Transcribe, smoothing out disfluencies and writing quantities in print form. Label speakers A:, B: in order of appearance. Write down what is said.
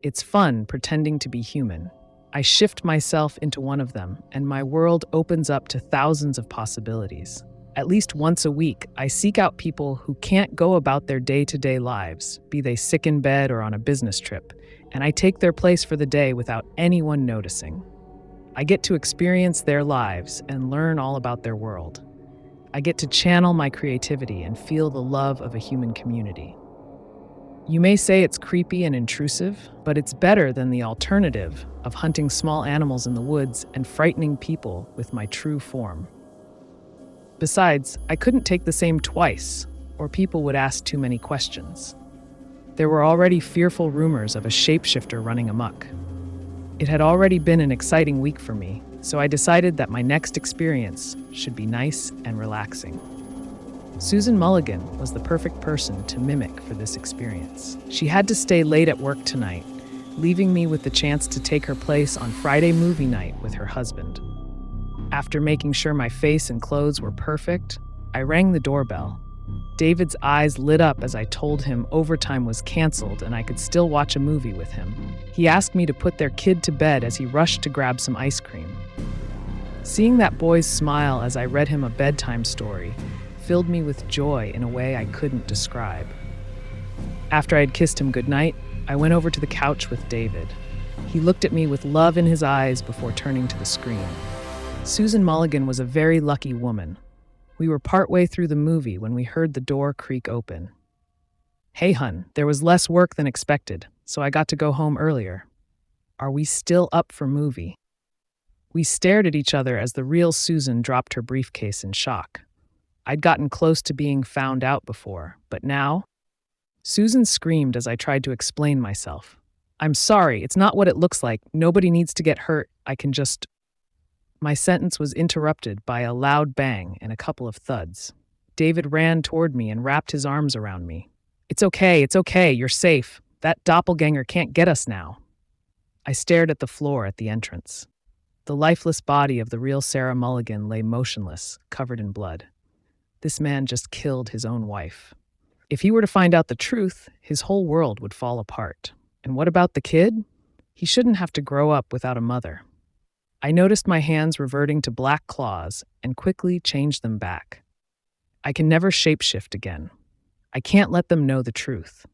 A: It's fun pretending to be human. I shift myself into one of them, and my world opens up to thousands of possibilities. At least once a week, I seek out people who can't go about their day-to-day lives, be they sick in bed or on a business trip, and I take their place for the day without anyone noticing. I get to experience their lives and learn all about their world. I get to channel my creativity and feel the love of a human community. You may say it's creepy and intrusive, but it's better than the alternative of hunting small animals in the woods and frightening people with my true form. Besides, I couldn't take the same twice, or people would ask too many questions. There were already fearful rumors of a shapeshifter running amok. It had already been an exciting week for me, so I decided that my next experience should be nice and relaxing. Susan Mulligan was the perfect person to mimic for this experience. She had to stay late at work tonight, leaving me with the chance to take her place on Friday movie night with her husband. After making sure my face and clothes were perfect, I rang the doorbell. David's eyes lit up as I told him overtime was canceled and I could still watch a movie with him. He asked me to put their kid to bed as he rushed to grab some ice cream. Seeing that boy's smile as I read him a bedtime story filled me with joy in a way I couldn't describe. After I had kissed him goodnight, I went over to the couch with David. He looked at me with love in his eyes before turning to the screen. Susan Mulligan was a very lucky woman. We were partway through the movie when we heard the door creak open. "Hey, hun, there was less work than expected, so I got to go home earlier. Are we still up for movie?" We stared at each other as the real Susan dropped her briefcase in shock. I'd gotten close to being found out before, but now? Susan screamed as I tried to explain myself. "I'm sorry, it's not what it looks like. Nobody needs to get hurt. I can just..." My sentence was interrupted by a loud bang and a couple of thuds. David ran toward me and wrapped his arms around me. It's okay, you're safe. That doppelganger can't get us now." I stared at the floor at the entrance. The lifeless body of the real Sarah Mulligan lay motionless, covered in blood. This man just killed his own wife. If he were to find out the truth, his whole world would fall apart. And what about the kid? He shouldn't have to grow up without a mother. I noticed my hands reverting to black claws and quickly changed them back. I can never shapeshift again. I can't let them know the truth.